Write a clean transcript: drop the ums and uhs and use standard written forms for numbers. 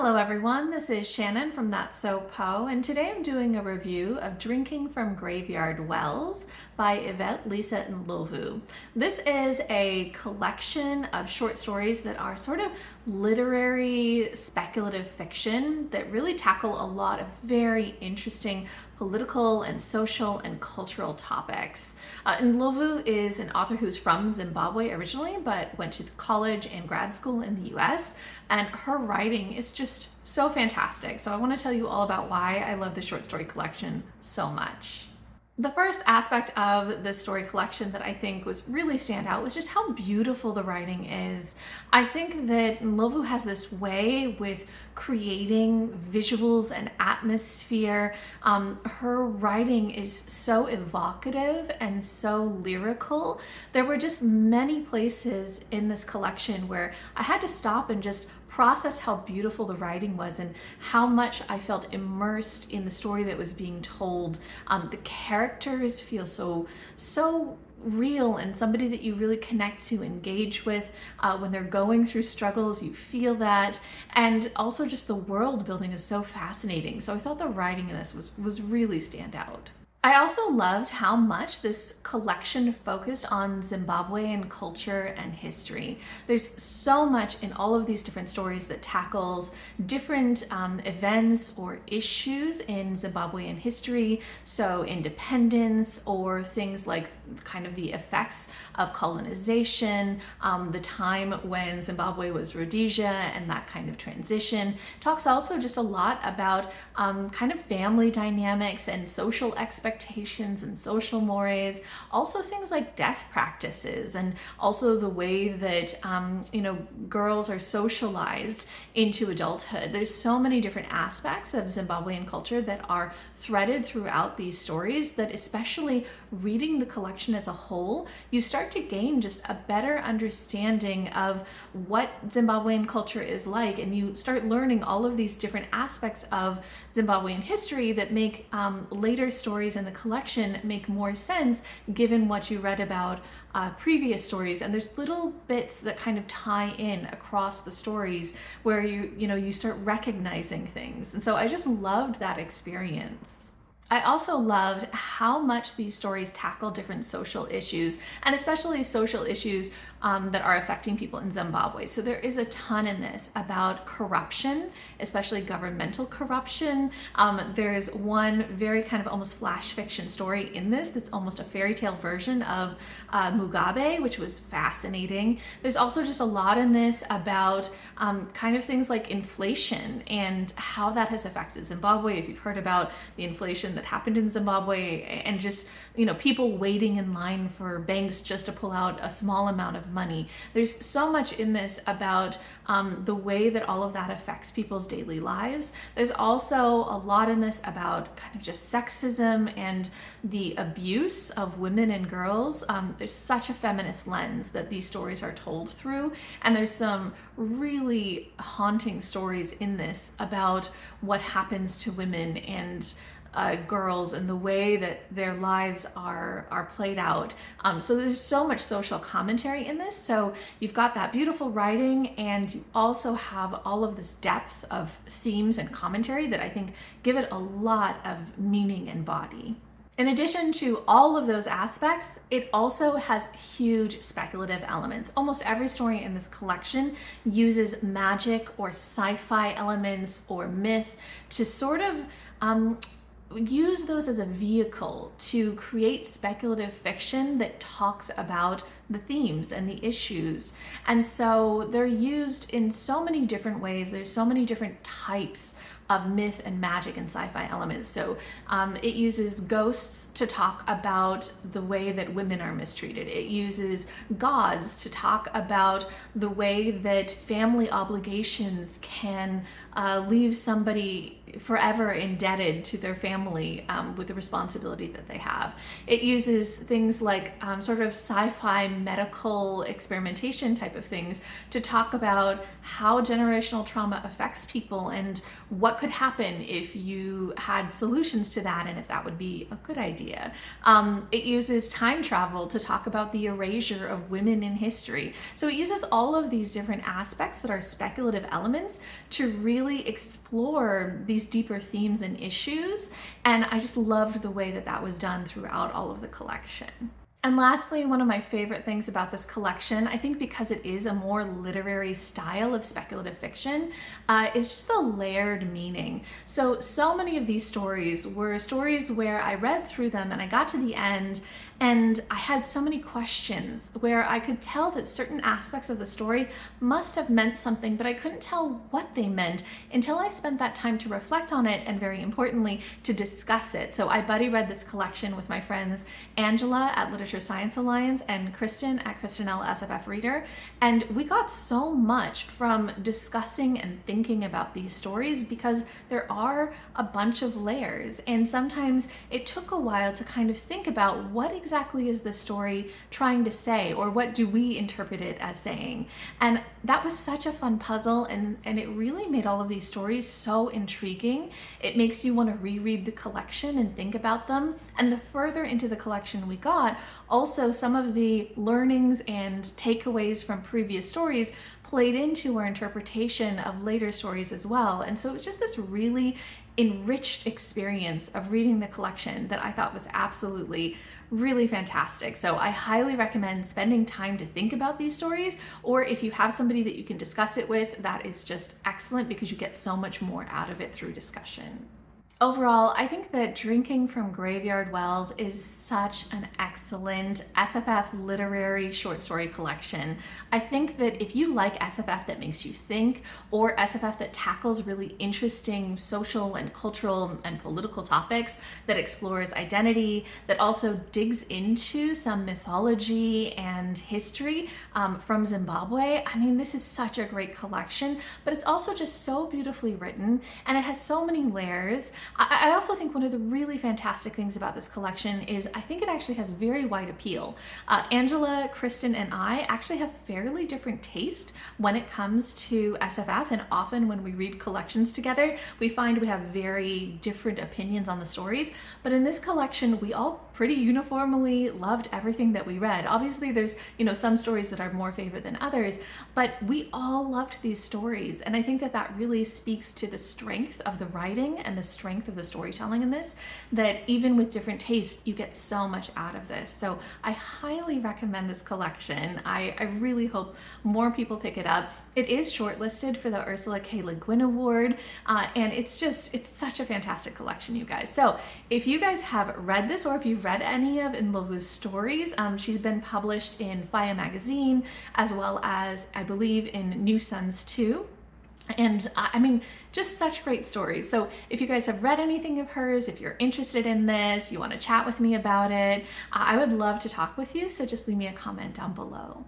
Hello everyone, this is Shannon from That's So Poe, and today I'm doing a review of Drinking from Graveyard Wells by Yvette, Lisa, and Ndlovu. This is a collection of short stories that are sort of literary speculative fiction that really tackle a lot of very interesting political and social and cultural topics. Ndlovu is an author who's from Zimbabwe originally, but went to college and grad school in the US, and her writing is just so fantastic. So I want to tell you all about why I love the short story collection so much. The first aspect of this story collection that I think was really stand out was just how beautiful the writing is. I think that Ndlovu has this way with creating visuals and atmosphere. Her writing is so evocative and so lyrical. There were just many places in this collection where I had to stop and just process how beautiful the writing was and how much I felt immersed in the story that was being told. The characters feel so real and somebody that you really connect to, engage with. When they're going through struggles, you feel that. And also just the world building is so fascinating. So I thought the writing in this was really stand out. I also loved how much this collection focused on Zimbabwean culture and history. There's so much in all of these different stories that tackles different events or issues in Zimbabwean history. So independence or things like kind of the effects of colonization, the time when Zimbabwe was Rhodesia and that kind of transition. Talks also just a lot about kind of family dynamics and social expectations and social mores, also things like death practices, and also the way that girls are socialized into adulthood. There's so many different aspects of Zimbabwean culture that are threaded throughout these stories that, especially reading the collection as a whole, you start to gain just a better understanding of what Zimbabwean culture is like, and you start learning all of these different aspects of Zimbabwean history that make later stories in the collection make more sense given what you read about previous stories. And there's little bits that kind of tie in across the stories where you start recognizing things. And so I just loved that experience. I also loved how much these stories tackle different social issues, and especially social issues that are affecting people in Zimbabwe. So there is a ton in this about corruption, especially governmental corruption. There's one very kind of almost flash fiction story in this that's almost a fairy tale version of Mugabe, which was fascinating. There's also just a lot in this about kind of things like inflation and how that has affected Zimbabwe. If you've heard about the inflation that happened in Zimbabwe, and just people waiting in line for banks just to pull out a small amount of money. There's so much in this about the way that all of that affects people's daily lives. There's also a lot in this about kind of just sexism and the abuse of women and girls. There's such a feminist lens that these stories are told through, and there's some really haunting stories in this about what happens to women and girls and the way that their lives are played out. So there's so much social commentary in this. So you've got that beautiful writing, and you also have all of this depth of themes and commentary that I think give it a lot of meaning and body. In addition to all of those aspects, it also has huge speculative elements. Almost every story in this collection uses magic or sci-fi elements or myth to sort of use those as a vehicle to create speculative fiction that talks about the themes and the issues. And so they're used in so many different ways. There's so many different types of myth and magic and sci-fi elements. So it uses ghosts to talk about the way that women are mistreated. It uses gods to talk about the way that family obligations can leave somebody forever indebted to their family with the responsibility that they have. It uses things like sort of sci-fi medical experimentation type of things to talk about how generational trauma affects people and what could happen if you had solutions to that and if that would be a good idea. It uses time travel to talk about the erasure of women in history. So it uses all of these different aspects that are speculative elements to really explore these deeper themes and issues. And I just loved the way that that was done throughout all of the collection. And lastly, one of my favorite things about this collection, I think because it is a more literary style of speculative fiction, is just the layered meaning. So many of these stories were stories where I read through them and I got to the end and I had so many questions where I could tell that certain aspects of the story must have meant something, but I couldn't tell what they meant until I spent that time to reflect on it and, very importantly, to discuss it. So I buddy read this collection with my friends Angela at Literature Science Alliance and Kristen at Kristen L. SFF Reader, and we got so much from discussing and thinking about these stories because there are a bunch of layers, and sometimes it took a while to kind of think about what exactly is this story trying to say, or what do we interpret it as saying. And that was such a fun puzzle, and it really made all of these stories so intriguing. It makes you want to reread the collection and think about them. And the further into the collection we got, also some of the learnings and takeaways from previous stories played into our interpretation of later stories as well. And so it was just this really enriched experience of reading the collection that I thought was absolutely really fantastic. So I highly recommend spending time to think about these stories, or if you have somebody that you can discuss it with, that is just excellent because you get so much more out of it through discussion. Overall, I think that Drinking from Graveyard Wells is such an excellent SFF literary short story collection. I think that if you like SFF that makes you think, or SFF that tackles really interesting social and cultural and political topics, that explores identity, that also digs into some mythology and history from Zimbabwe, I mean, this is such a great collection, but it's also just so beautifully written, and it has so many layers. I also think one of the really fantastic things about this collection is I think it actually has very wide appeal. Angela, Kristen, and I actually have fairly different taste when it comes to SFF, and often when we read collections together, we find we have very different opinions on the stories. But in this collection, we all pretty uniformly loved everything that we read. Obviously, there's some stories that are more favorite than others, but we all loved these stories, and I think that that really speaks to the strength of the writing and the strength of the storytelling in this, that even with different tastes, you get so much out of this. So I highly recommend this collection. I really hope more people pick it up. It is shortlisted for the Ursula K. Le Guin Award, and it's such a fantastic collection, you guys. So if you guys have read this, or if you've read any of Ndlovu's stories, she's been published in Faya magazine, as well as, I believe, in New Sons too. And I mean, just such great stories. So if you guys have read anything of hers, if you're interested in this, you want to chat with me about it, I would love to talk with you. So just leave me a comment down below.